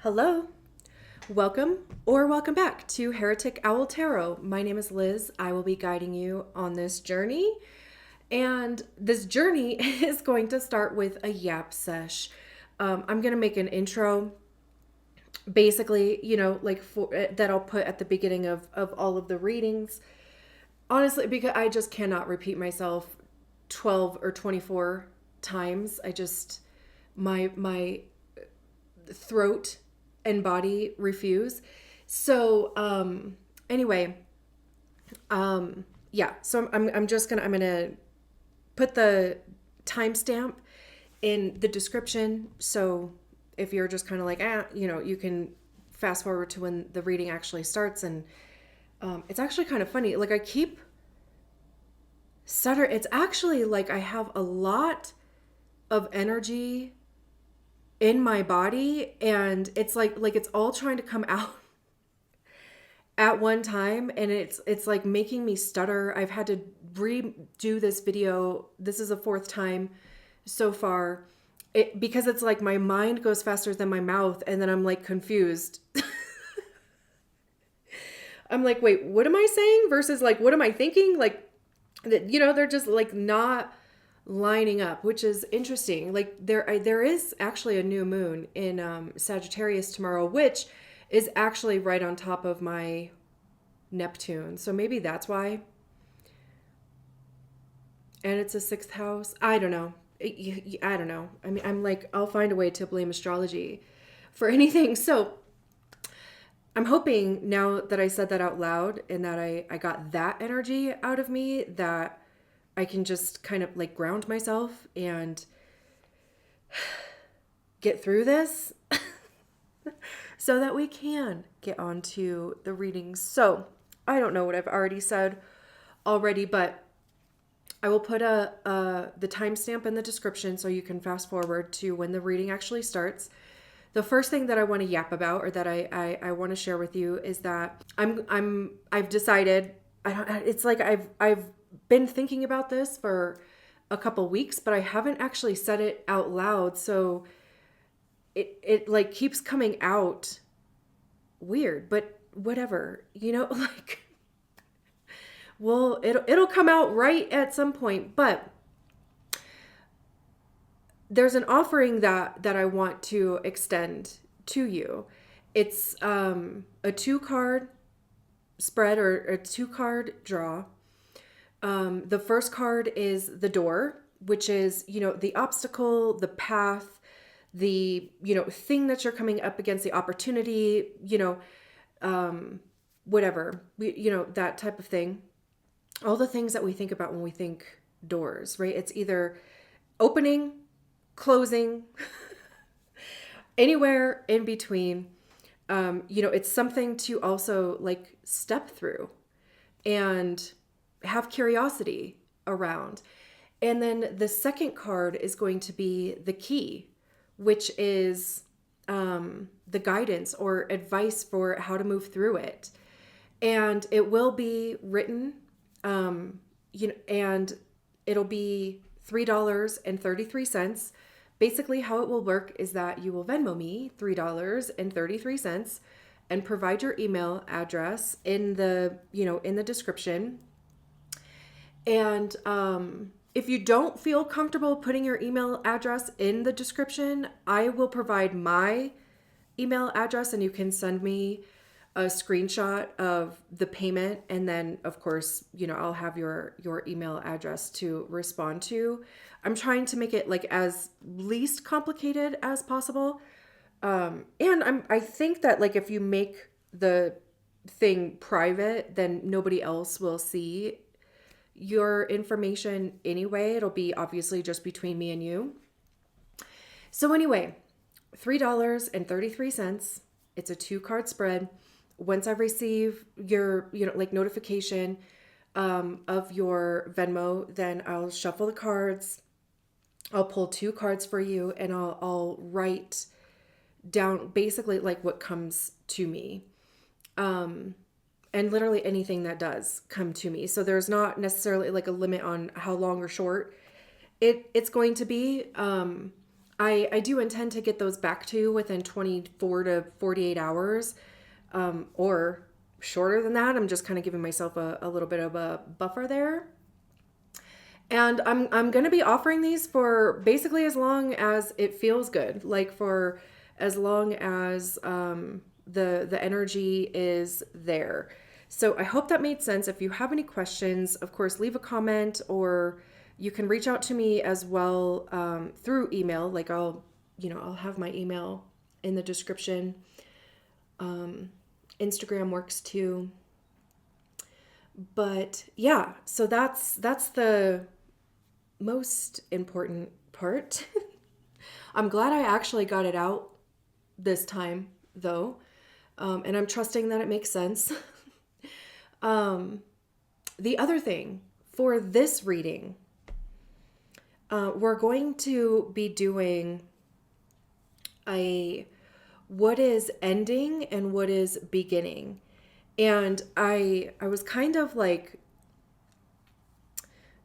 Hello, welcome or welcome back to Heretic Owl Tarot. My name is Liz. I will be guiding you on this journey. And this journey is going to start with a yap sesh. I'm going to make an intro, basically, that I'll put at the beginning of all of the readings. Honestly, because I just cannot repeat myself 12 or 24 times. My throat and body refuse. So anyway, yeah. So I'm gonna put the timestamp in the description. So if you're just kind of like you can fast forward to when the reading actually starts. And it's actually kind of funny. Like I keep stutter. It's actually like I have a lot of energy in my body, and it's like it's all trying to come out at one time, and it's like making me stutter. I've had to redo this video. This is the fourth time so far, because it's like my mind goes faster than my mouth, and then I'm like confused. I'm like, wait, what am I saying versus like what am I thinking? Like, they're just like not lining up, which is interesting. Like there is actually a new moon in Sagittarius tomorrow, which is actually right on top of my Neptune. So maybe that's why. And it's a sixth house. I don't know. I don't know. I mean, I'm like, I'll find a way to blame astrology for anything. So I'm hoping now that I said that out loud and that I got that energy out of me, that I can just kind of like ground myself and get through this so that we can get on to the readings. So I don't know what I've already said already, but I will put the timestamp in the description so you can fast forward to when the reading actually starts. The first thing that I want to yap about, or that I want to share with you, is that I've decided, it's like I've been thinking about this for a couple weeks, but I haven't actually said it out loud. So it like keeps coming out weird, but whatever, like, well, it'll come out right at some point. But there's an offering that I want to extend to you. It's a 2-card spread, or a 2-card draw. The first card is the door, which is, the obstacle, the path, the, thing that you're coming up against, the opportunity, whatever, that type of thing. All the things that we think about when we think doors, right? It's either opening, closing, anywhere in between. It's something to also like step through and have curiosity around. And then the second card is going to be the key, which is the guidance or advice for how to move through it. And it will be written, and it'll be $3.33. Basically, how it will work is that you will Venmo me $3.33 and provide your email address in the description. And if you don't feel comfortable putting your email address in the description, I will provide my email address, and you can send me a screenshot of the payment. And then, of course, I'll have your email address to respond to. I'm trying to make it like as least complicated as possible. And I think that like if you make the thing private, then nobody else will see your information anyway. It'll be obviously just between me and you. So anyway, $3.33. It's a 2-card spread. Once I receive your, notification of your Venmo, then I'll shuffle the cards. I'll pull 2 cards for you, and I'll write down basically like what comes to me. And literally anything that does come to me. So there's not necessarily like a limit on how long or short it's going to be. I do intend to get those back to you within 24 to 48 hours, or shorter than that. I'm just kind of giving myself a little bit of a buffer there. And I'm going to be offering these for basically as long as it feels good, like for as long as the energy is there. So I hope that made sense. If you have any questions, of course, leave a comment, or you can reach out to me as well through email. Like I'll have my email in the description. Instagram works too. But yeah, so that's the most important part. I'm glad I actually got it out this time, though, and I'm trusting that it makes sense. The other thing for this reading, we're going to be doing a what is ending and what is beginning. And I was kind of like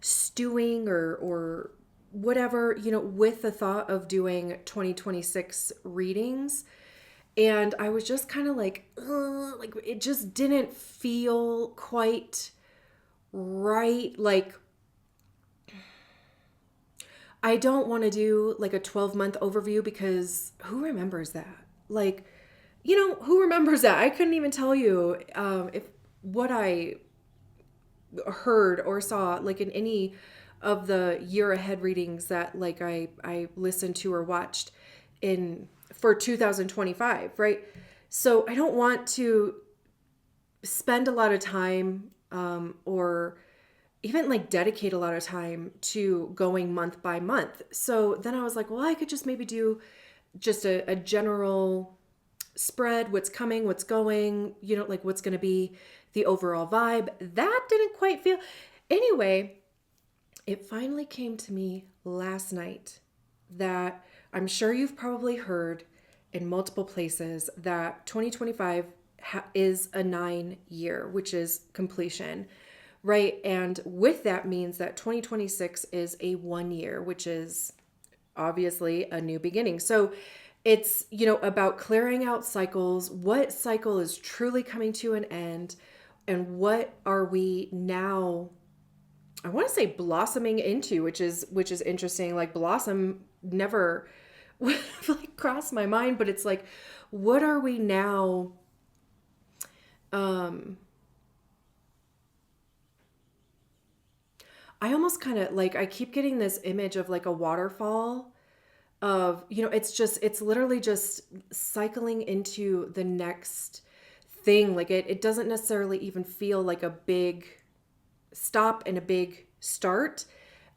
stewing or whatever, with the thought of doing 2026 readings. And I was just kind of like, ugh, like it just didn't feel quite right. Like I don't want to do like a 12-month overview, because who remembers that? Like, who remembers that? I couldn't even tell you if what I heard or saw like in any of the year ahead readings that like I listened to or watched in for 2025, right? So I don't want to spend a lot of time or even like dedicate a lot of time to going month by month. So then I was like, well, I could just maybe do just a general spread, what's coming, what's going, like what's going to be the overall vibe. That didn't quite feel. Anyway, it finally came to me last night that I'm sure you've probably heard in multiple places that 2025 is a 9-year, which is completion, right? And with that means that 2026 is a 1-year, which is obviously a new beginning. So it's, about clearing out cycles, what cycle is truly coming to an end, and what are we now, I want to say blossoming into, which is interesting. Like blossom never like crossed my mind, but it's like, what are we now I almost kind of like, I keep getting this image of like a waterfall of, it's literally just cycling into the next thing. Like it doesn't necessarily even feel like a big stop and a big start.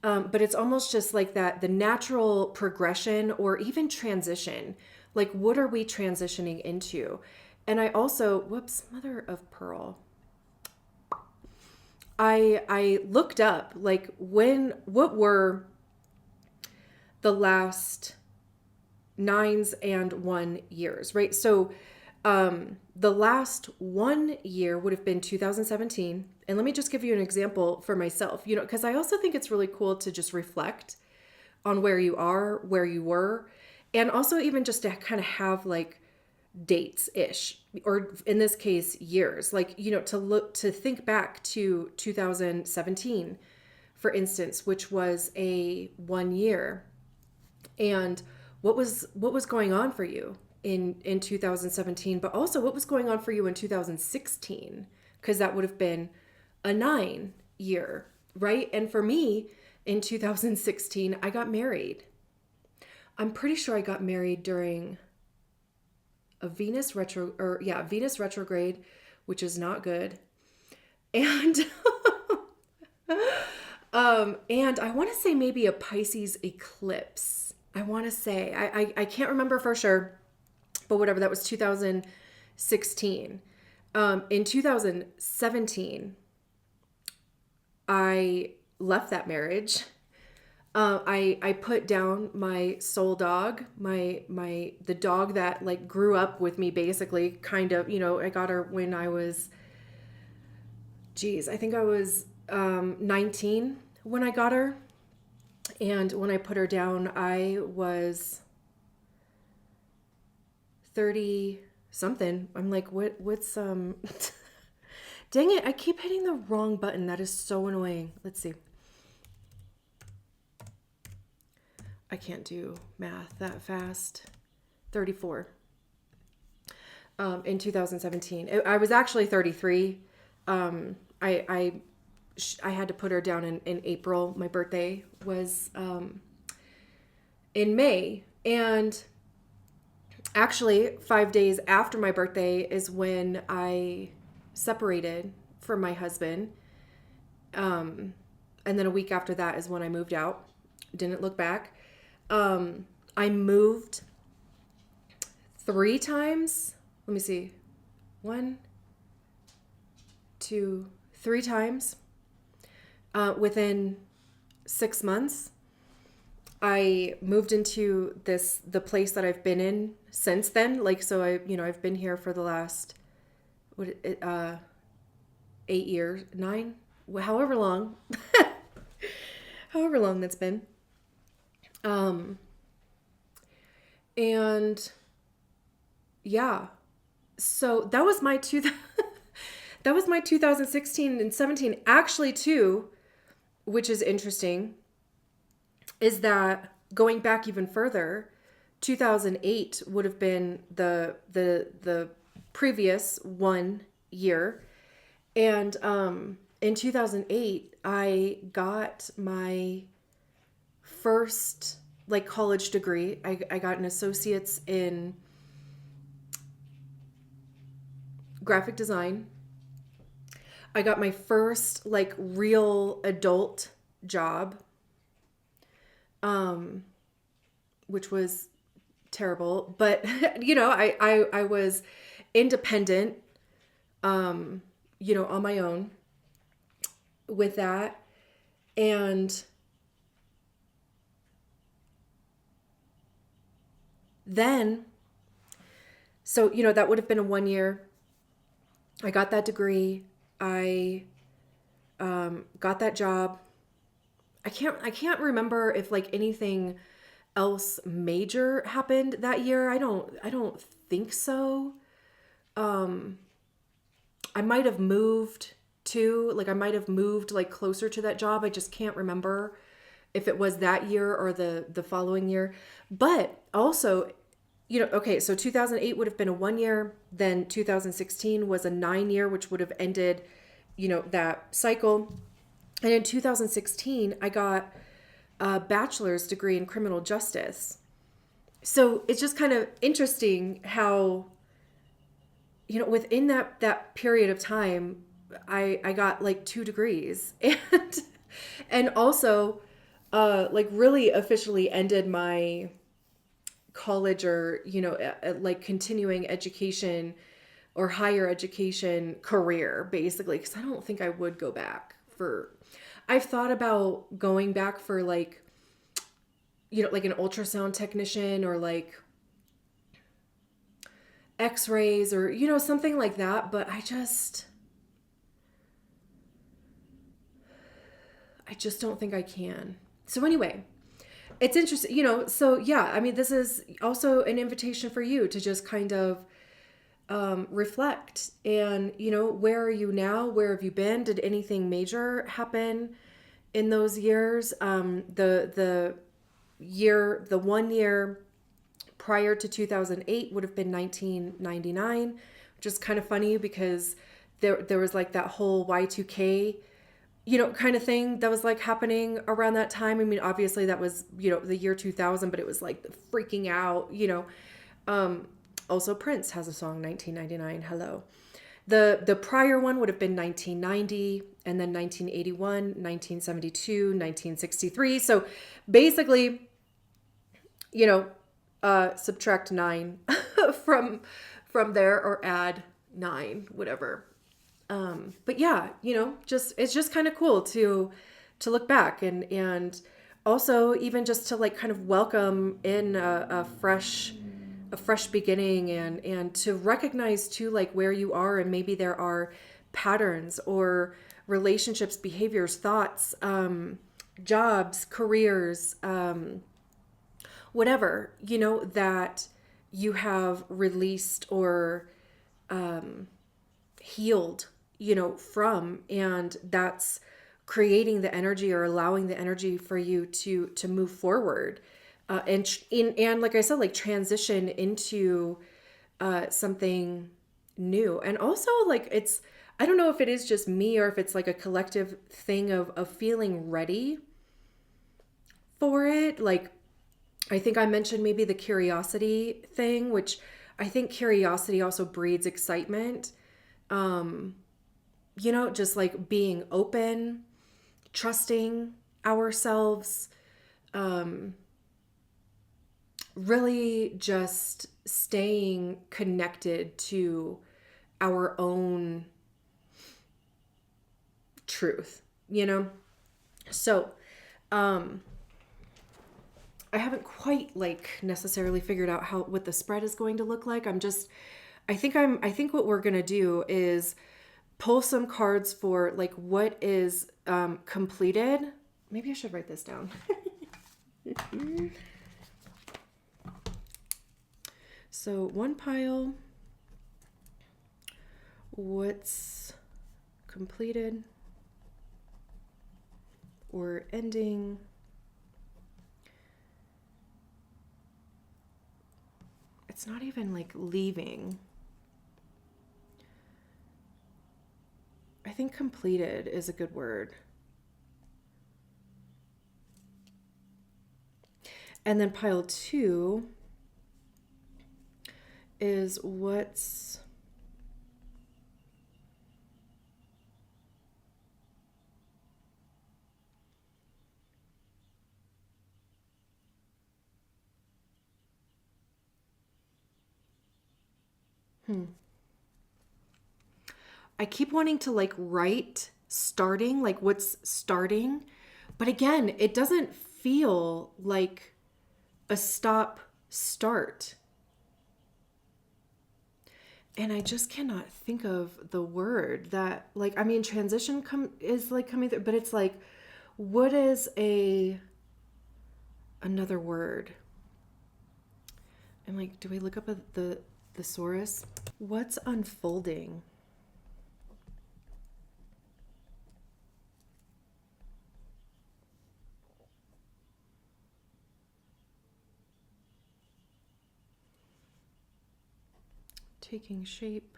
But it's almost just like that, the natural progression or even transition. Like, what are we transitioning into? And I also, whoops, mother of pearl. I looked up like what were the last 9s and 1 years, right? So the last 1 year would have been 2017. And let me just give you an example for myself, because I also think it's really cool to just reflect on where you are, where you were, and also even just to kind of have like dates ish, or in this case, years, like, to think back to 2017, for instance, which was a 1 year. And what was going on for you in 2017, but also what was going on for you in 2016, because that would have been a 9-year, right? And for me, in 2016, I got married. I'm pretty sure I got married during a Venus retrograde, which is not good. And and I want to say maybe a Pisces eclipse. I want to say, I can't remember for sure, but whatever, that was 2016. In 2017, I left that marriage. I put down my soul dog, the dog that like grew up with me, basically, kind of, I got her when I was, I think I was 19 when I got her. And when I put her down, I was 30 something. I'm like, what's dang it, I keep hitting the wrong button. That is so annoying. Let's see. I can't do math that fast. 34. In 2017. I was actually 33. I had to put her down in April. My birthday was in May. And actually, 5 days after my birthday is when I separated from my husband. And then a week after that is when I moved out. Didn't look back. I moved 3 times. Let me see. 1, 2, 3 times. Within 6 months. I moved into the place that I've been in since then. Like, so I've been here for the last, 8 years, 9, however long, however long that's been. And yeah, so that was my that was my 2016 and 17 actually too, which is interesting, is that going back even further, 2008 would have been the previous 1 year. And in 2008, I got my first like college degree. I got an associate's in graphic design. I got my first like real adult job, which was terrible, but I was independent, on my own with that. And then, so, that would have been a 1 year. I got that degree. I got that job. I can't remember if like anything else major happened that year. I don't think so. I might have moved like closer to that job. I just can't remember if it was that year or the following year. But also, okay, so 2008 would have been a 1 year. Then 2016 was a 9 year, which would have ended, that cycle. And in 2016, I got a bachelor's degree in criminal justice. So it's just kind of interesting how, within that period of time, I got like 2 degrees and also like really officially ended my college or, like continuing education or higher education career, basically, because I don't think I would go back I've thought about going back for like, like an ultrasound technician or like x-rays or, something like that. But I just don't think I can. So anyway, it's interesting, so yeah, I mean, this is also an invitation for you to just kind of reflect and, where are you now? Where have you been? Did anything major happen in those years? The 1 year prior to 2008 would have been 1999, which is kind of funny because there was like that whole Y2K, kind of thing that was like happening around that time. I mean, obviously that was, the year 2000, but it was like the freaking out, also Prince has a song, 1999, hello. The prior one would have been 1990, and then 1981, 1972, 1963. So basically, subtract 9 from there or add 9, whatever. But yeah, it's just kind of cool to look back and also even just to like kind of welcome in a fresh beginning and to recognize too, like where you are, and maybe there are patterns or relationships, behaviors, thoughts, jobs, careers, whatever, that you have released or healed, from, and that's creating the energy or allowing the energy for you to move forward, and like I said, like transition into something new. And also, like, I don't know if it is just me or if it's like a collective thing of feeling ready for it. Like, I think I mentioned maybe the curiosity thing, which I think curiosity also breeds excitement. Just like being open, trusting ourselves, really just staying connected to our own truth. So, I haven't quite like necessarily figured out what the spread is going to look like. I think what we're going to do is pull some cards for like what is completed. Maybe I should write this down. So one pile, what's completed or ending. It's not even like leaving. I think completed is a good word. And then pile 2 is what's I keep wanting to like write starting, like what's starting. But again, it doesn't feel like a stop start. And I just cannot think of the word that, like, I mean, transition is like coming through, but it's like, what is another word? And like, do we look up the thesaurus? What's unfolding? Taking shape.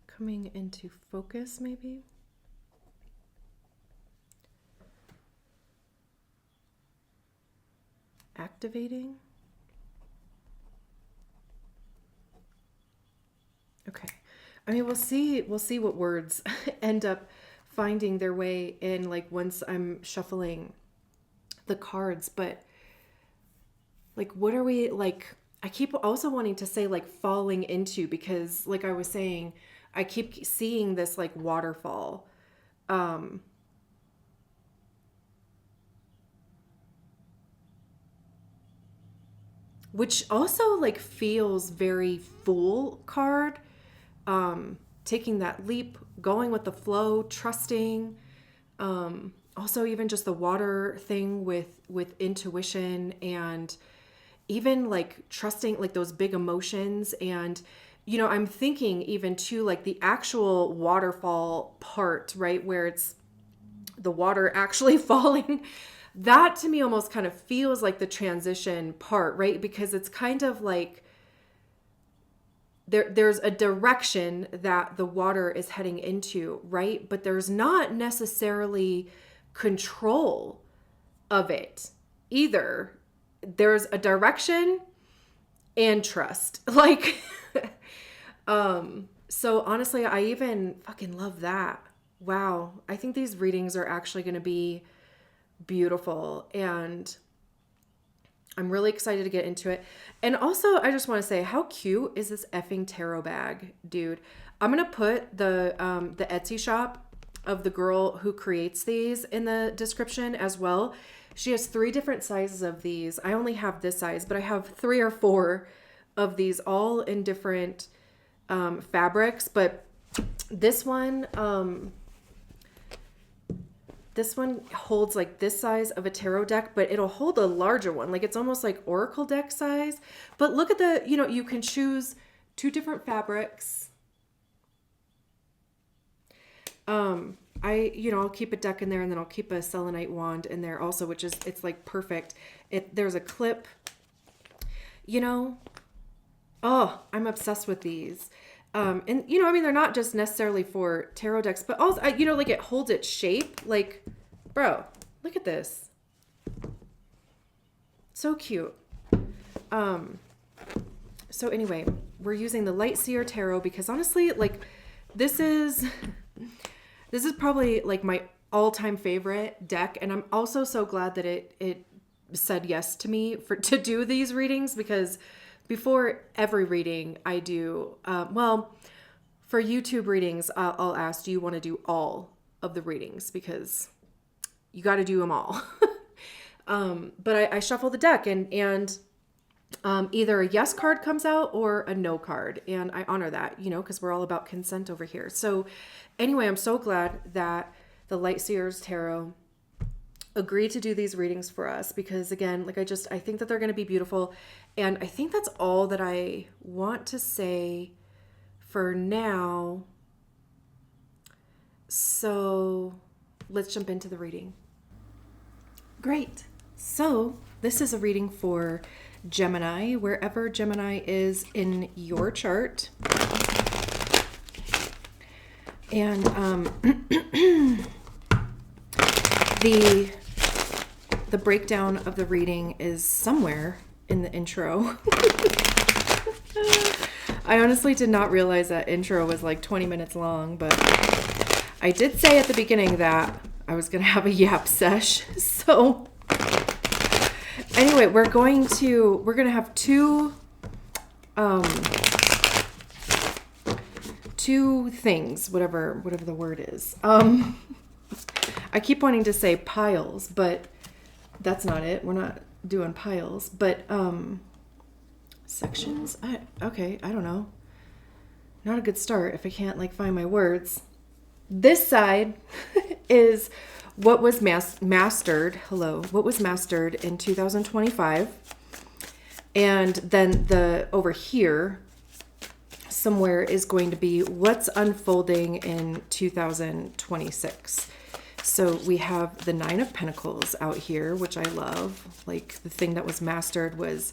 Coming into focus, maybe. Activating. Okay. I mean, we'll see what words end up finding their way in, like, once I'm shuffling the cards. But like, what are we, like, I keep also wanting to say like falling into, because like I was saying, I keep seeing this like waterfall. Which also like feels very Fool card. Taking that leap, going with the flow, trusting. Also even just the water thing with intuition, and even like trusting like those big emotions. And I'm thinking even too, like the actual waterfall part, right, where it's the water actually falling. That to me almost kind of feels like the transition part, right? Because it's kind of like there's a direction that the water is heading into, right? But there's not necessarily control of it either. There's a direction and trust. Like, so honestly, I even fucking love that. Wow. I think these readings are actually going to be beautiful, and I'm really excited to get into it. And also, I just want to say, how cute is this effing tarot bag, dude? I'm going to put the Etsy shop of the girl who creates these in the description as well. She has 3 different sizes of these. I only have this size, but I have 3 or 4 of these all in different fabrics, but this one holds like this size of a tarot deck, but it'll hold a larger one. Like it's almost like oracle deck size. But look at the, you can choose 2 different fabrics. I'll keep a deck in there, and then I'll keep a selenite wand in there also, which is, it's like perfect. There's a clip, oh, I'm obsessed with these. And they're not just necessarily for tarot decks, but also, like it holds its shape. Like, bro, look at this. So cute. So anyway, we're using the Light Seer Tarot because honestly, like this is probably like my all-time favorite deck. And I'm also so glad that it said yes to me to do these readings, because before every reading I do, for YouTube readings, I'll ask, do you want to do all of the readings? Because you got to do them all. But I shuffle the deck and either a yes card comes out or a no card. And I honor that, because we're all about consent over here. So anyway, I'm so glad that the Light Seers Tarot agreed to do these readings for us, because again, like I think that they're going to be beautiful. And I think that's all that I want to say for now. So let's jump into the reading. Great. So this is a reading for Gemini, wherever Gemini is in your chart. And the breakdown of the reading is somewhere in the intro. I honestly did not realize that intro was like 20 minutes long, but I did say at the beginning that I was going to have a yap sesh. So anyway, we're going to have two things, whatever the word is. I keep wanting to say piles, but that's not it. We're not doing piles, but sections. I don't know. Not a good start if I can't like find my words. This side is what was mastered. What was mastered in 2025, and then over here somewhere is going to be what's unfolding in 2026. So we have the 9 of Pentacles out here, which I love. Like the thing that was mastered was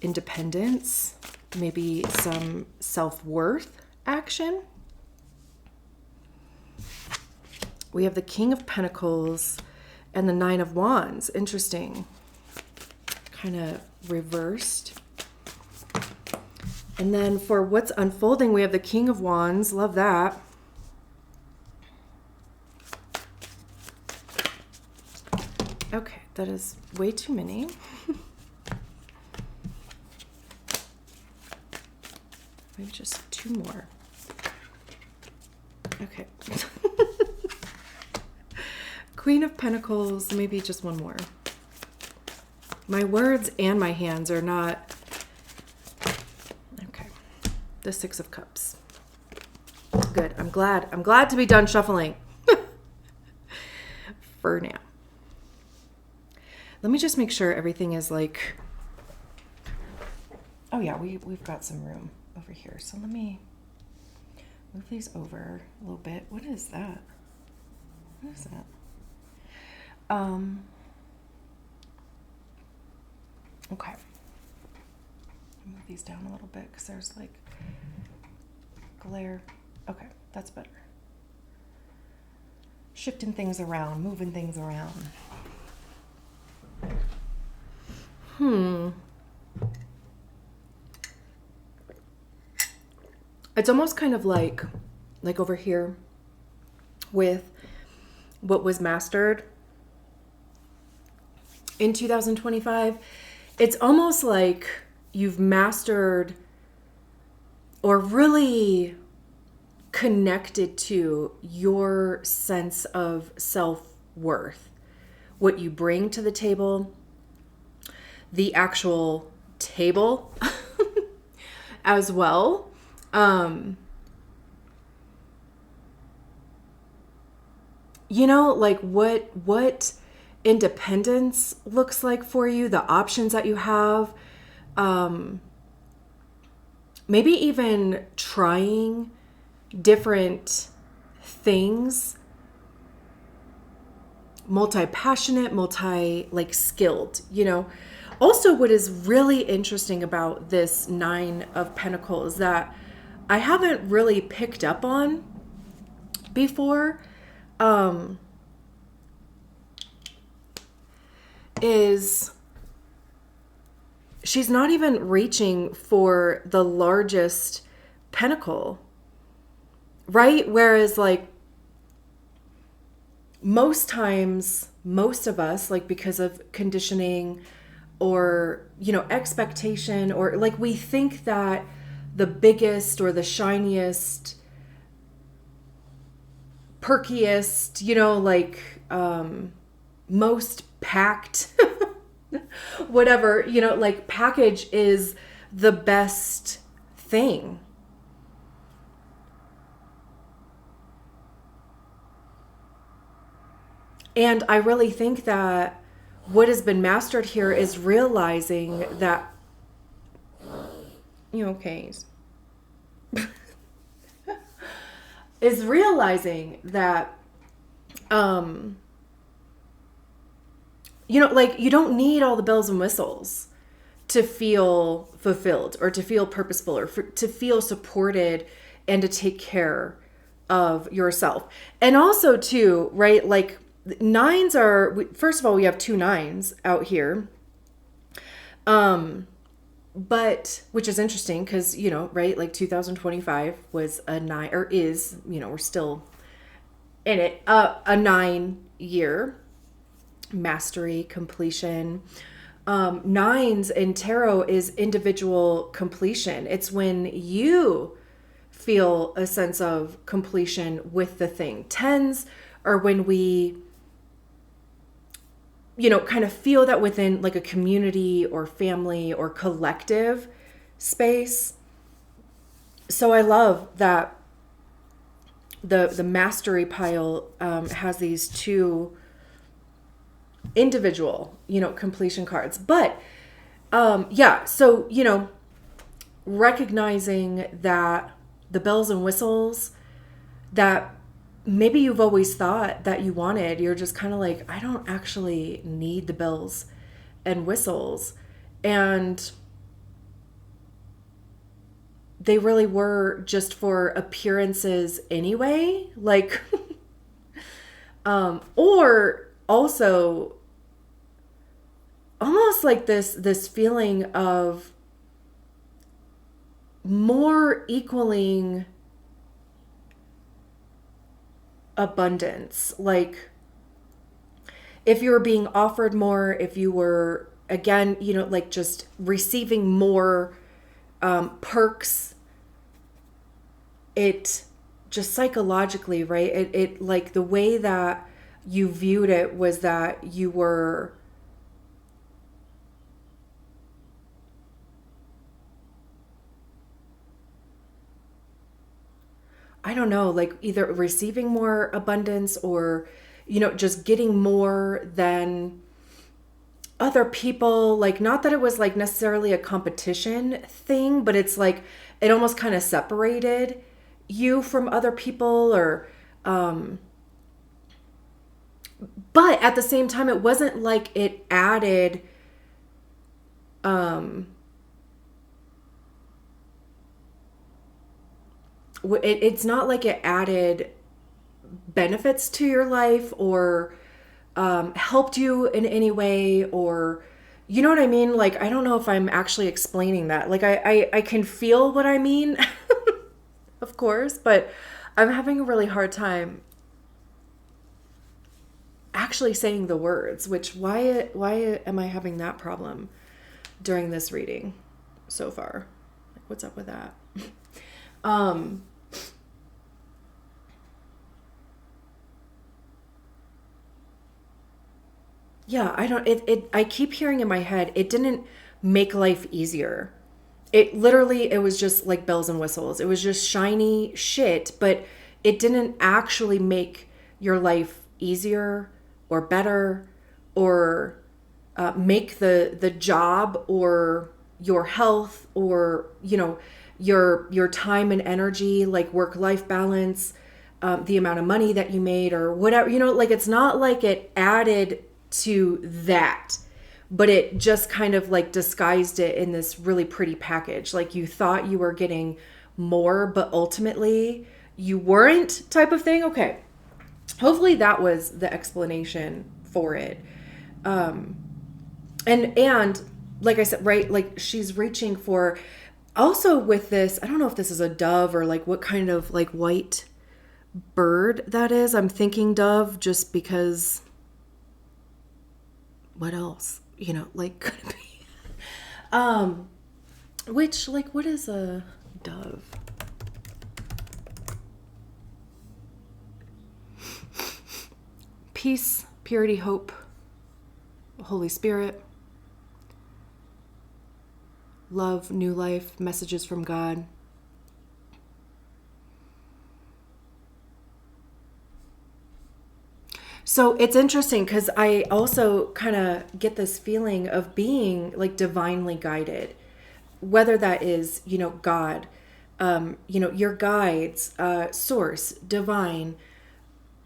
independence, maybe some self-worth action. We have the King of Pentacles and the 9 of Wands. Interesting. Kind of reversed. And then for what's unfolding, we have the King of Wands. Love that. Okay, that is way too many. Maybe just 2 more. Okay. Queen of Pentacles, maybe just 1 more. My words and my hands are not... Okay. The 6 of Cups. Good. I'm glad to be done shuffling. For now. Let me just make sure everything is like... Oh yeah, we've got some room over here. So let me move these over a little bit. What is that? What is that? Okay. Move these down a little bit because there's like glare. Okay, that's better. Shifting things around, moving things around. It's almost kind of like over here with what was mastered in 2025. It's almost like you've mastered or really connected to your sense of self-worth, what you bring to the table, the actual table, as well. Like what independence looks like for you, the options that you have, maybe even trying different things, multi-passionate, like skilled, Also, what is really interesting about this Nine of Pentacles that I haven't really picked up on before, is she's not even reaching for the largest pentacle, right? Whereas like most times, most of us, like because of conditioning or, expectation, or like we think that the biggest or the shiniest, perkiest, most packed, whatever, like package is the best thing. And I really think that what has been mastered here is realizing that, okay, is realizing that, like you don't need all the bells and whistles to feel fulfilled or to feel purposeful or to feel supported and to take care of yourself. And also too, right? Like nines are, first of all, we have 2 9s out here. But which is interesting because, right, like 2025 was a 9, or is, we're still in it, a 9 year mastery, completion. 9s in tarot is individual completion. It's when you feel a sense of completion with the thing. 10s are when we, kind of feel that within like a community or family or collective space. So I love that the mastery pile has these 2 individual, completion cards. But so, recognizing that the bells and whistles that maybe you've always thought that you wanted, you're just kind of like, I don't actually need the bells and whistles. And they really were just for appearances anyway. Like, or also almost like this feeling of more equaling abundance. Like if you were being offered more, if you were, again, like just receiving more perks, it just psychologically, right? It like the way that you viewed it was that you were I don't know, like either receiving more abundance or, just getting more than other people. Like, not that it was like necessarily a competition thing, but it's like it almost kind of separated you from other people, or, but at the same time, it wasn't like it added, it's not like it added benefits to your life or helped you in any way, or you know what I mean? Like, I don't know if I'm actually explaining that. Like, I can feel what I mean, of course, but I'm having a really hard time actually saying the words, which why am I having that problem during this reading so far? Like, what's up with that? Yeah, I don't, I keep hearing in my head, it didn't make life easier. it literally, it was just like bells and whistles. It was just shiny shit, but it didn't actually make your life easier or better, or make the job or your health, or your time and energy, like work life balance, the amount of money that you made or whatever, like it's not like it added to that, but it just kind of like disguised it in this really pretty package. Like you thought you were getting more, but ultimately you weren't, type of thing. Okay. Hopefully that was the explanation for it. And like I said, right, like she's reaching for, also with this, I don't know if this is a dove or like what kind of like white bird that is. I'm thinking dove just because, what else? Like could it be? Which, like, what is a dove? Peace, purity, hope, Holy Spirit, love, new life, messages from God. So it's interesting because I also kind of get this feeling of being like divinely guided, whether that is, God, your guides, source, divine,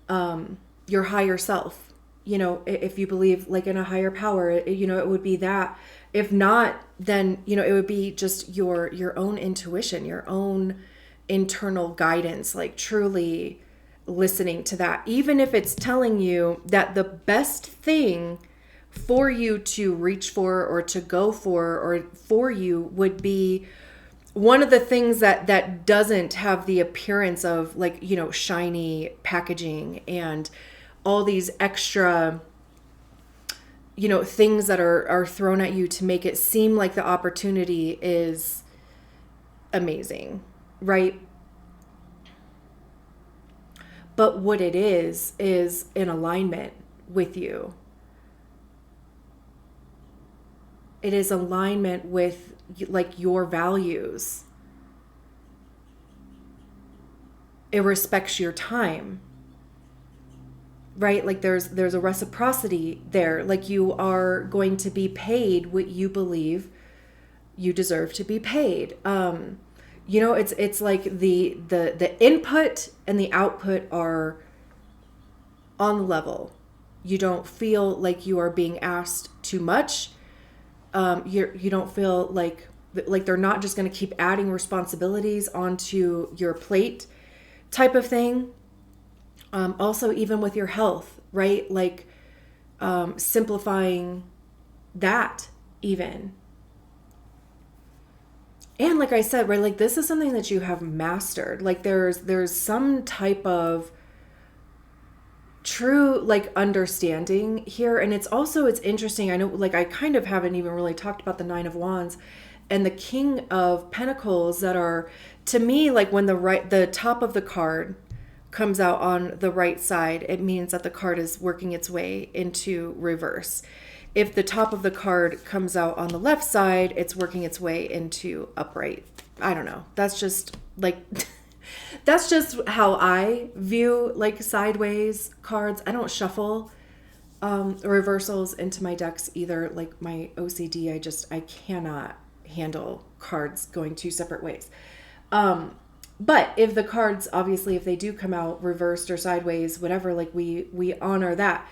your higher self. If you believe like in a higher power, it would be that. If not, then, it would be just your own intuition, your own internal guidance, like truly listening to that, even if it's telling you that the best thing for you to reach for or to go for or for you would be one of the things that doesn't have the appearance of like, shiny packaging and all these extra, things that are thrown at you to make it seem like the opportunity is amazing, right? But what it is in alignment with you. It is alignment with like your values. It respects your time, right? Like there's a reciprocity there. Like you are going to be paid what you believe you deserve to be paid. It's like the input and the output are on the level. You don't feel like you are being asked too much. You don't feel like they're not just going to keep adding responsibilities onto your plate, type of thing. Also, even with your health, right? Like simplifying that even. And like I said, right, like this is something that you have mastered. Like there's some type of true like understanding here. And it's interesting. I know, like I kind of haven't even really talked about the Nine of Wands and the King of Pentacles that are, to me, like when the top of the card comes out on the right side, it means that the card is working its way into reverse. If the top of the card comes out on the left side, it's working its way into upright. I don't know. That's just like, that's just how I view like sideways cards. I don't shuffle reversals into my decks either. Like my OCD, I cannot handle cards going two separate ways. But if the cards, obviously, if they do come out reversed or sideways, whatever, like we honor that.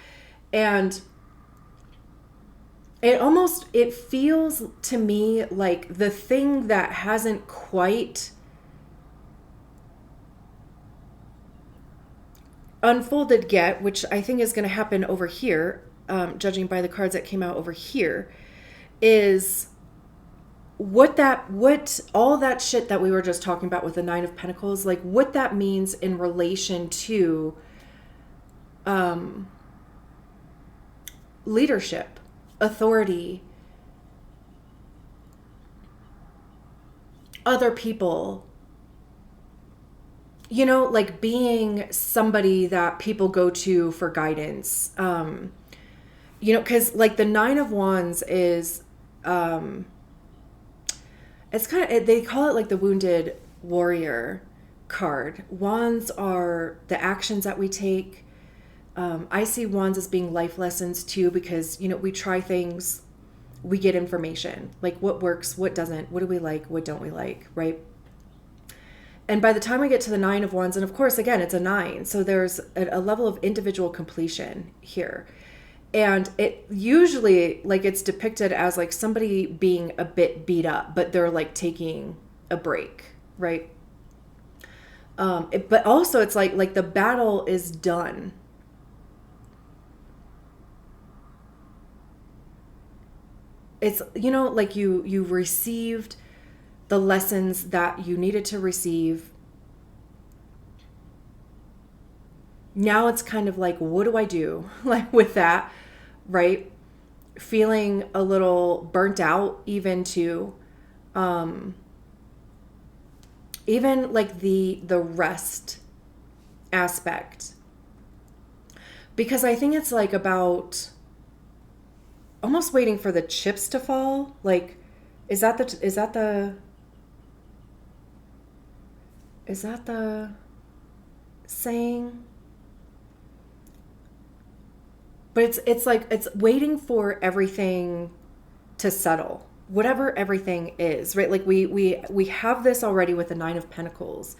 And it feels to me like the thing that hasn't quite unfolded yet, which I think is going to happen over here, judging by the cards that came out over here, is what all that shit that we were just talking about with the Nine of Pentacles, like what that means in relation to leadership, authority, other people, like being somebody that people go to for guidance. Because like the Nine of Wands is, it's kind of, they call it like the wounded warrior card. Wands are the actions that we take. I see wands as being life lessons too, because, you know, we try things, we get information, like what works, what doesn't, what do we like, what don't we like, right? And by the time I get to the 9 of wands, and of course, again, it's a 9, so there's a level of individual completion here. And it usually, like, it's depicted as like somebody being a bit beat up, but they're like taking a break, right? But also it's like the battle is done. It's, you know, like you received the lessons that you needed to receive. Now it's kind of like, what do I do like with that, right? Feeling a little burnt out even too. Even like the rest aspect. Because I think it's like about almost waiting for the chips to fall. Like, is that the saying? But it's like it's waiting for everything to settle, whatever everything is, right? Like we have this already with the 9 of Pentacles.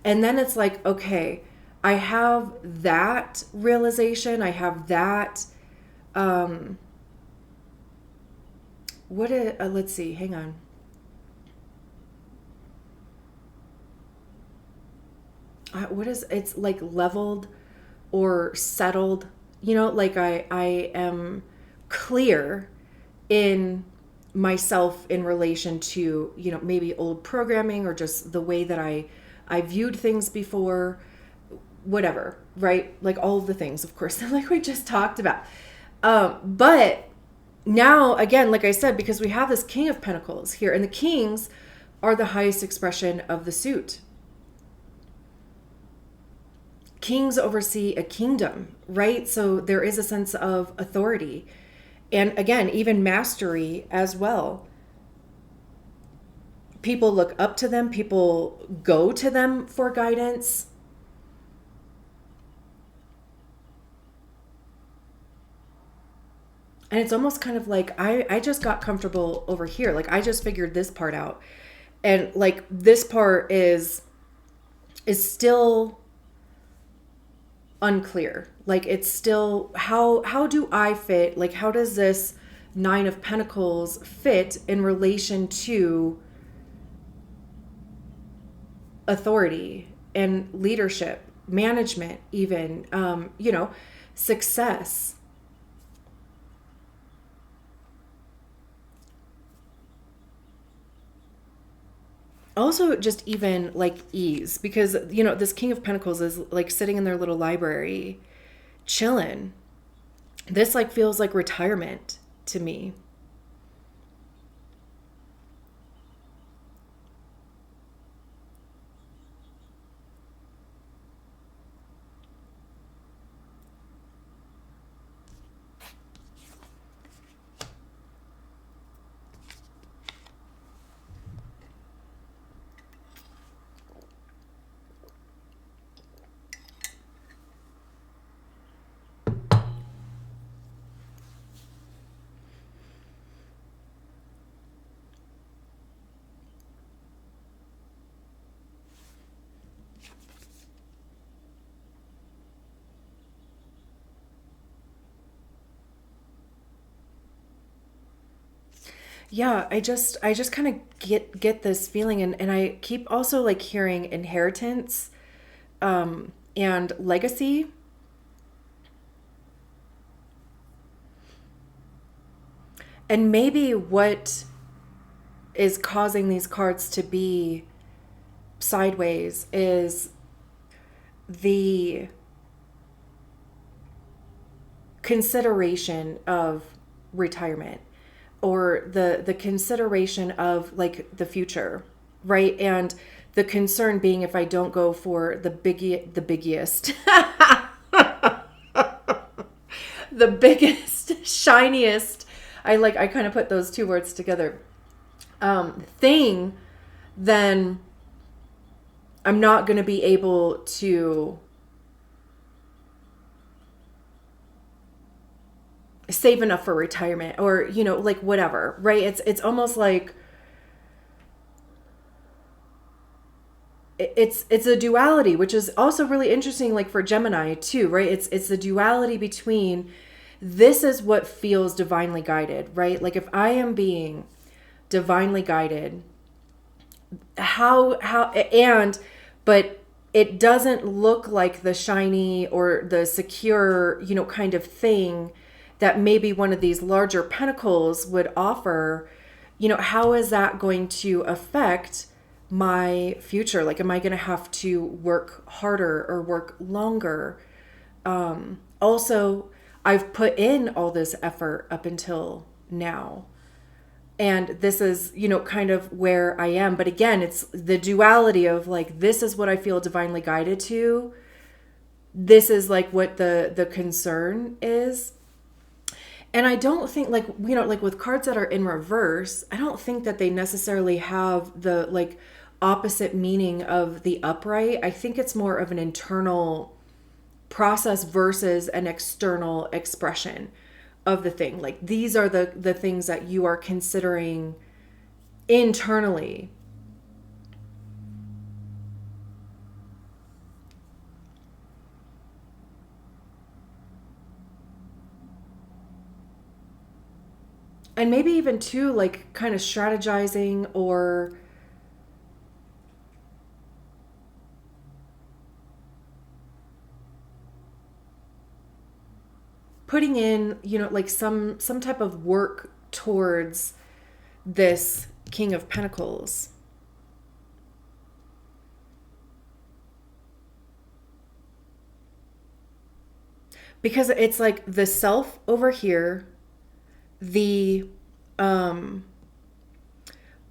And then it's like, okay, I have that realization, I have that let's see, hang on. It's like leveled or settled, you know, like I am clear in myself in relation to, you know, maybe old programming or just the way that I viewed things before, whatever, right? Like all of the things, of course, like we just talked about. But now, again, like I said, because we have this King of Pentacles here, and the kings are the highest expression of the suit. Kings oversee a kingdom, right? So there is a sense of authority. And again, even mastery as well. People look up to them. People go to them for guidance. And it's almost kind of like, I just got comfortable over here. Like I just figured this part out. And like this part is still unclear. Like it's still, how do I fit? Like how does this 9 of Pentacles fit in relation to authority and leadership, management, even, you know, success? Also just even like ease, because, you know, this King of Pentacles is like sitting in their little library chilling. This like feels like retirement to me. Yeah, I just kind of get this feeling, and I keep also like hearing inheritance and legacy. And maybe what is causing these cards to be sideways is the consideration of retirement, or the consideration of like the future, right? And the concern being, if I don't go for the biggest the biggest shiniest, I kind of put those two words together, thing, then I'm not going to be able to save enough for retirement, or, you know, like whatever, right? It's almost like it's a duality, which is also really interesting, like for Gemini too, right? It's the duality between, this is what feels divinely guided, right? Like if I am being divinely guided, but it doesn't look like the shiny or the secure, you know, kind of thing that maybe one of these larger pentacles would offer, you know, how is that going to affect my future? Like, am I going to have to work harder or work longer? Also, I've put in all this effort up until now, and this is, you know, kind of where I am. But again, it's the duality of like, this is what I feel divinely guided to. This is like what the concern is. And I don't think, like, you know, like with cards that are in reverse, I don't think that they necessarily have the like opposite meaning of the upright. I think it's more of an internal process versus an external expression of the thing. Like, these are the things that you are considering internally. And maybe even too, like kind of strategizing or putting in, you know, like some type of work towards this King of Pentacles. Because it's like the self over here, the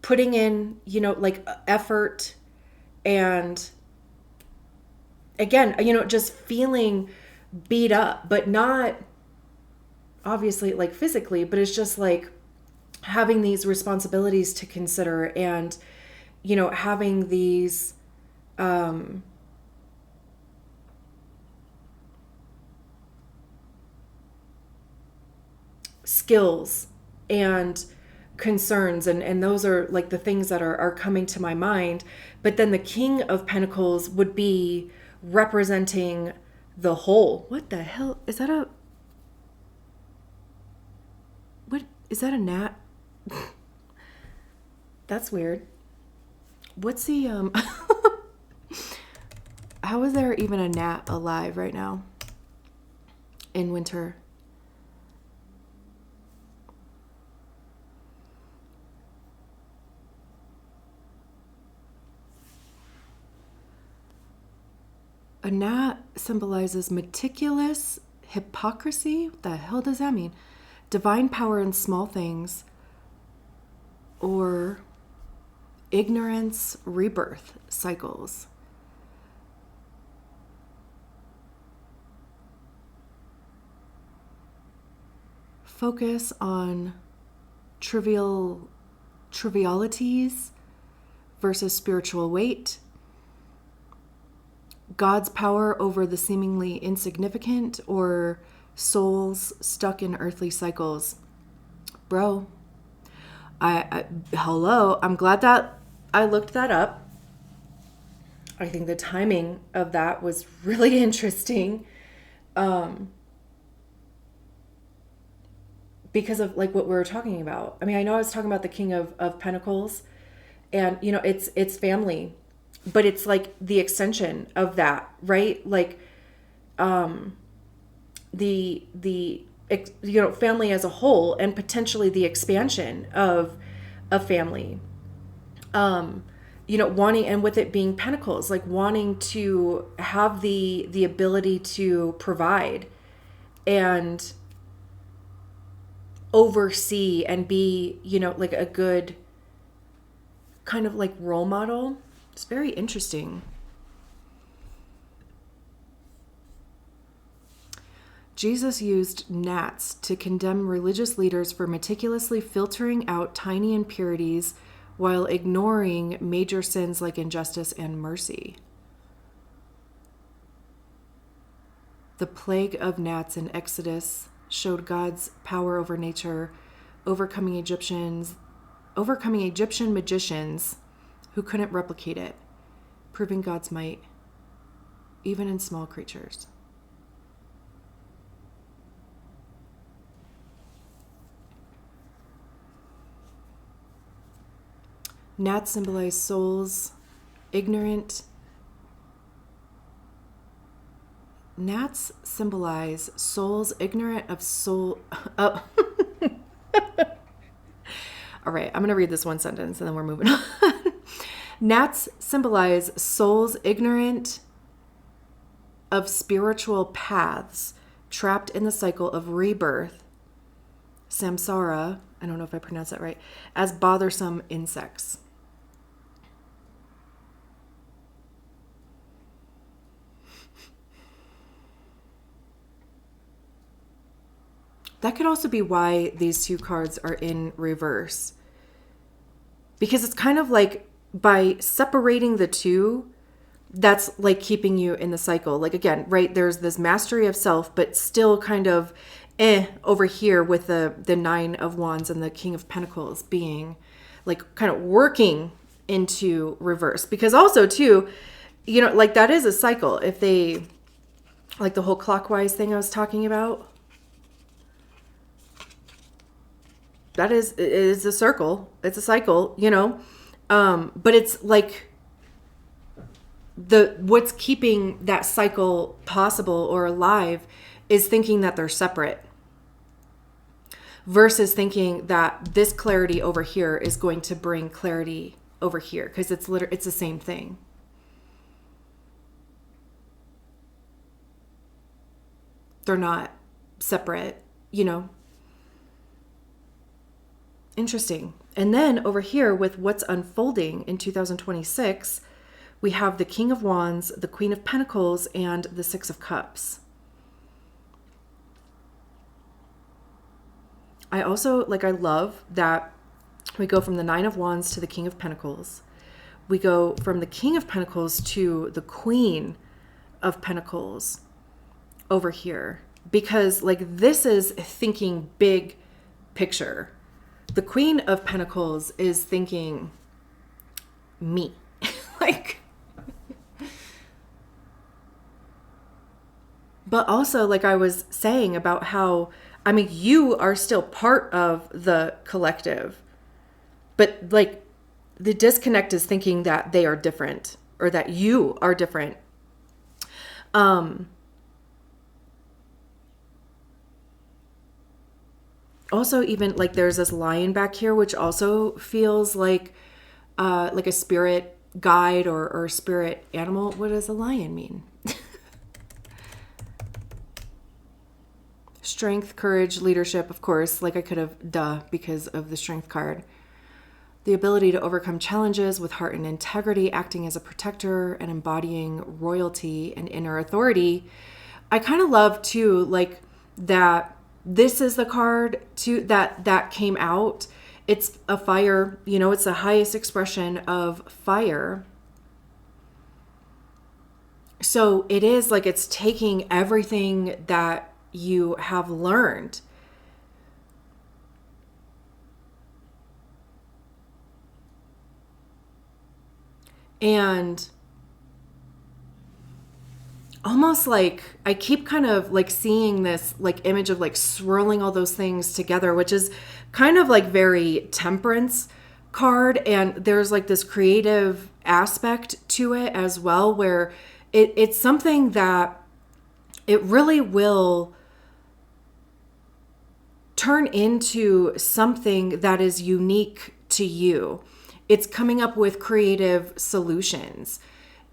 putting in, you know, like effort, and again, you know, just feeling beat up, but not obviously like physically, but it's just like having these responsibilities to consider, and, you know, having these skills and concerns, and those are like the things that are coming to my mind. But then the King of Pentacles would be representing the whole. What the hell is that? What is that, a gnat? That's weird. What's the how is there even a gnat alive right now in winter? A gnat symbolizes meticulous hypocrisy. What the hell does that mean? Divine power in small things, or ignorance, rebirth cycles. Focus on trivialities versus spiritual weight. God's power over the seemingly insignificant, or souls stuck in earthly cycles. Bro, hello, I'm glad that I looked that up. I think the timing of that was really interesting, because of like what we were talking about. I mean, I know I was talking about the King of Pentacles, and, you know, it's family, but it's like the extension of that, right? Like the you know, family as a whole, and potentially the expansion of a family. You know, wanting, and with it being Pentacles, like wanting to have the ability to provide and oversee and be, you know, like a good kind of like role model. It's very interesting. Jesus used gnats to condemn religious leaders for meticulously filtering out tiny impurities while ignoring major sins like injustice and mercy. The plague of gnats in Exodus showed God's power over nature, overcoming Egyptian magicians who couldn't replicate it, proving God's might, even in small creatures. Gnats symbolize souls ignorant. Gnats symbolize souls ignorant of soul. Oh. All right, I'm going to read this one sentence and then we're moving on. Gnats symbolize souls ignorant of spiritual paths, trapped in the cycle of rebirth, samsara, I don't know if I pronounced that right, as bothersome insects. That could also be why these two cards are in reverse. Because it's kind of like by separating the two, that's like keeping you in the cycle. Like again, right, there's this mastery of self, but still kind of over here with the Nine of Wands and the King of Pentacles being like kind of working into reverse. Because also too, you know, like that is a cycle. If they, like the whole clockwise thing I was talking about, that is, it is a circle. It's a cycle, you know, but it's like what's keeping that cycle possible or alive is thinking that they're separate versus thinking that this clarity over here is going to bring clarity over here, because it's the same thing. They're not separate, you know. Interesting. And then over here with what's unfolding in 2026, we have the King of Wands, the Queen of Pentacles, and the Six of Cups. I also, I love that we go from the Nine of Wands to the King of Pentacles. We go from the King of Pentacles to the Queen of Pentacles over here. Because, this is thinking big picture. The Queen of Pentacles is thinking me. But also, like I was saying about how, I mean, you are still part of the collective. But the disconnect is thinking that they are different or that you are different. Also, even there's this lion back here, which also feels like a spirit guide or spirit animal. What does a lion mean? Strength, courage, leadership, of course. I could have, because of the strength card. The ability to overcome challenges with heart and integrity, acting as a protector and embodying royalty and inner authority. I kind of love, too, that this is the card, too, that came out. It's a fire, it's the highest expression of fire. So it is it's taking everything that you have learned and almost I keep kind of seeing this image of swirling all those things together, which is kind of very Temperance card. And there's this creative aspect to it as well, where it's something that it really will turn into something that is unique to you. It's coming up with creative solutions.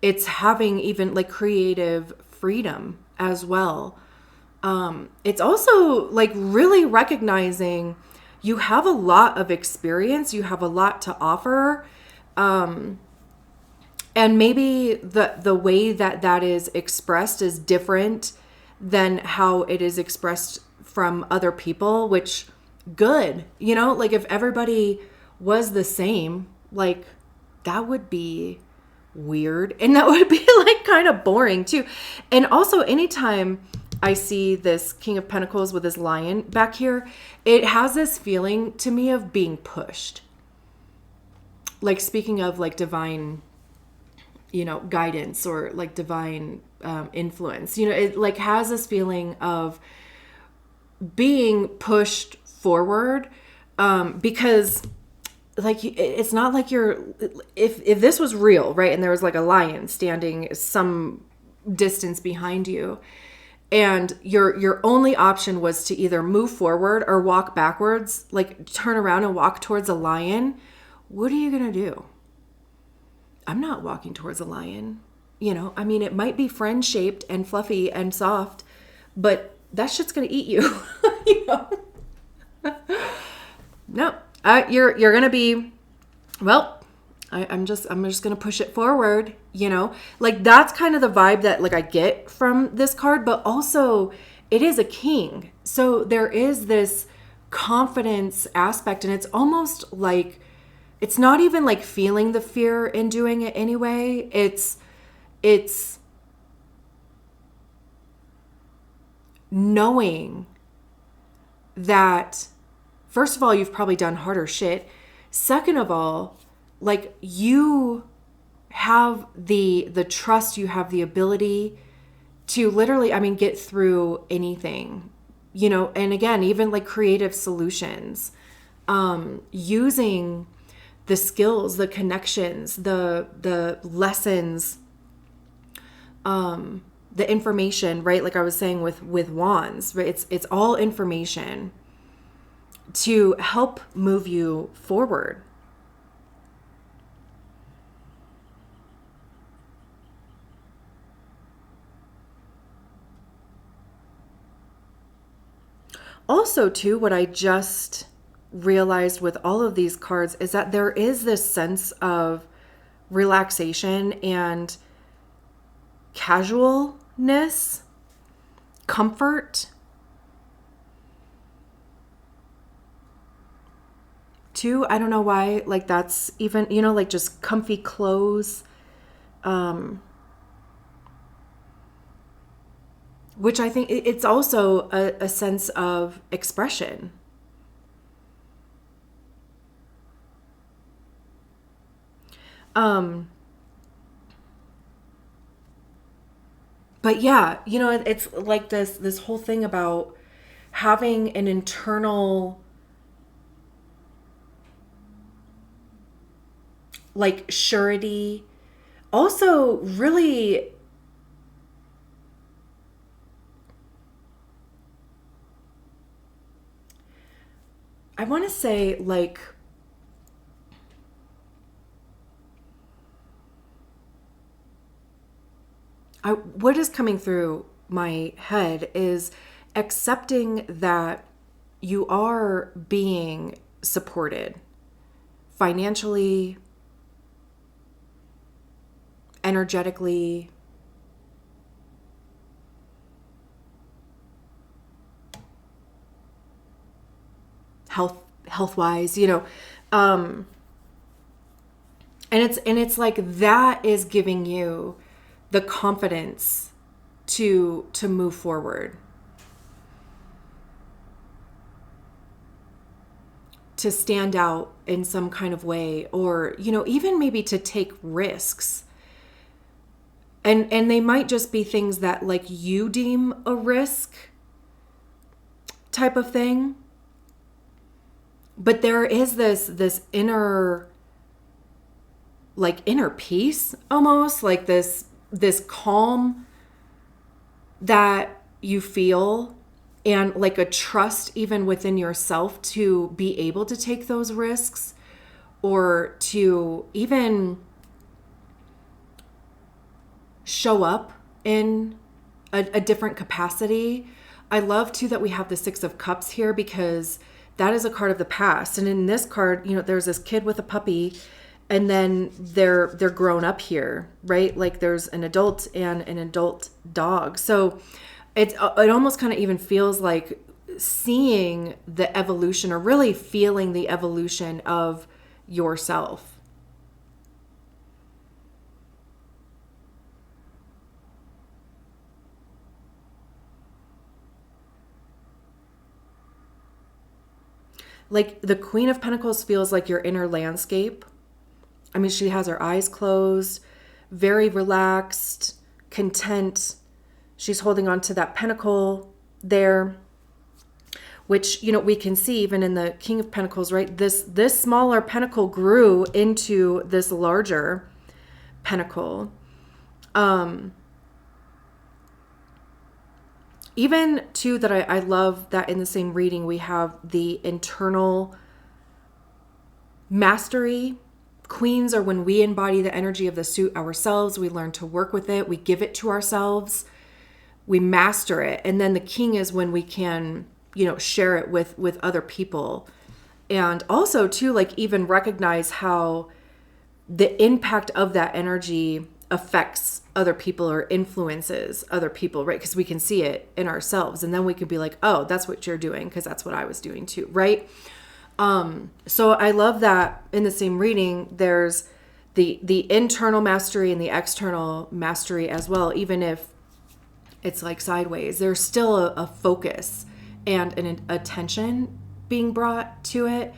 It's having even creative freedom as well. It's also really recognizing you have a lot of experience, you have a lot to offer. And maybe the way that is expressed is different than how it is expressed from other people, which good, if everybody was the same, Like, that would be weird. And that would be like kind of boring too. And also, anytime I see this King of Pentacles with this lion back here, it has this feeling to me of being pushed. Like, speaking of like divine, guidance or like divine influence, it like has this feeling of being pushed forward, because like, it's not like if this was real, right? And there was like a lion standing some distance behind you, and your only option was to either move forward or walk backwards, like turn around and walk towards a lion. What are you going to do? I'm not walking towards a lion. I mean, it might be friend shaped and fluffy and soft, but that shit's going to eat you. No, you're going to be, well, I'm just going to push it forward, like that's kind of the vibe that like I get from this card. But also it is a king. So there is this confidence aspect, and it's almost like, it's not even like feeling the fear in doing it anyway. It's knowing that, first of all, you've probably done harder shit. Second of all, like, you have the trust, you have the ability to literally, get through anything, and again, even like creative solutions, using the skills, the connections, the lessons, the information, right? Like I was saying with wands, right? It's all information to help move you forward. Also, too, what I just realized with all of these cards is that there is this sense of relaxation and casualness, comfort, too. I don't know why, like that's even, like just comfy clothes, which I think it's also a sense of expression. But yeah, it's like this whole thing about having an internal like surety. Also, really, I want to say like, what is coming through my head is accepting that you are being supported financially, energetically, health-wise, and it's like that is giving you the confidence to move forward, to stand out in some kind of way, or even maybe to take risks. And they might just be things that like you deem a risk type of thing. But there is this inner peace, almost like this calm that you feel, and like a trust even within yourself to be able to take those risks, or to even show up in a different capacity. I love too that we have the Six of Cups here, because that is a card of the past. And in this card, there's this kid with a puppy, and then they're grown up here, right? Like there's an adult and an adult dog. So it almost kind of even feels like seeing the evolution, or really feeling the evolution of yourself. Like the Queen of Pentacles feels like your inner landscape. I mean, she has her eyes closed, very relaxed, content. She's holding on to that pentacle there, which, you know, we can see even in the King of Pentacles, right? This smaller pentacle grew into this larger pentacle. Even too, that I love that in the same reading, we have the internal mastery. Queens are when we embody the energy of the suit ourselves. We learn to work with it. We give it to ourselves. We master it. And then the king is when we can, you know, share it with other people. And also too, like even recognize how the impact of that energy affects other people or influences other people, right? Because we can see it in ourselves. And then we could be like, oh, that's what you're doing, because that's what I was doing too, right? So I love that in the same reading, there's the internal mastery and the external mastery as well. Even if it's like sideways, there's still a focus and an attention being brought to it.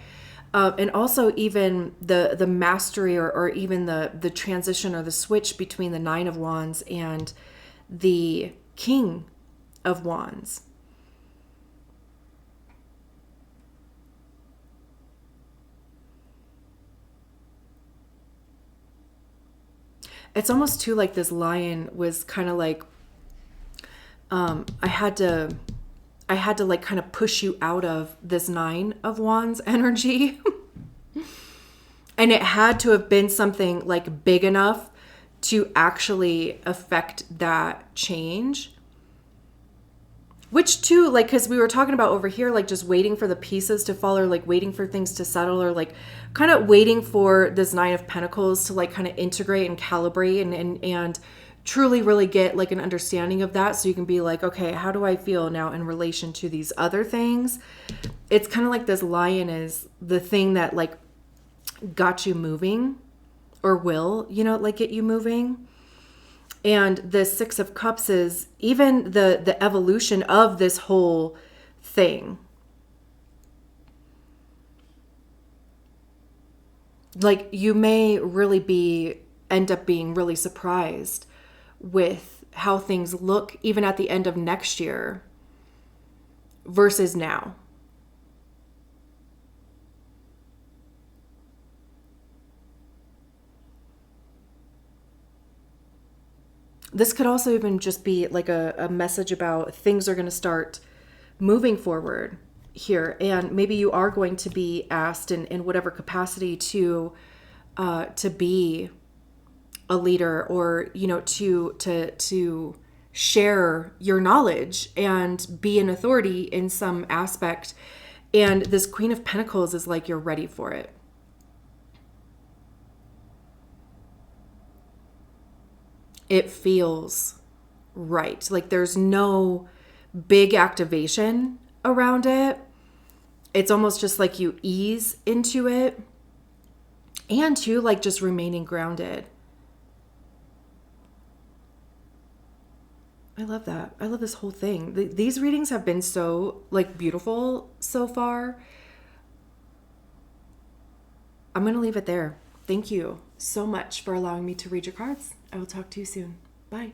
And also even the mastery or even the transition or the switch between the Nine of Wands and the King of Wands. It's almost too like this lion was kind of like, I had to like kind of push you out of this Nine of Wands energy. And it had to have been something like big enough to actually affect that change. Which too, like, because we were talking about over here, like just waiting for the pieces to fall, or like waiting for things to settle, or like kind of waiting for this Nine of Pentacles to like kind of integrate and calibrate and truly really get like an understanding of that. So you can be like, okay, how do I feel now in relation to these other things? It's kind of like this lion is the thing that like got you moving, or will, you know, like get you moving. And the Six of Cups is even the evolution of this whole thing. Like you may really end up being really surprised with how things look even at the end of next year versus now. This could also even just be like a message about things are going to start moving forward here. And maybe you are going to be asked in whatever capacity to be a leader, or, you know, to share your knowledge and be an authority in some aspect. And this Queen of Pentacles is like, you're ready for it. It feels right. Like there's no big activation around it. It's almost just like you ease into it, and too, like just remaining grounded. I love that. I love this whole thing. These readings have been so like beautiful so far. I'm going to leave it there. Thank you so much for allowing me to read your cards. I will talk to you soon. Bye.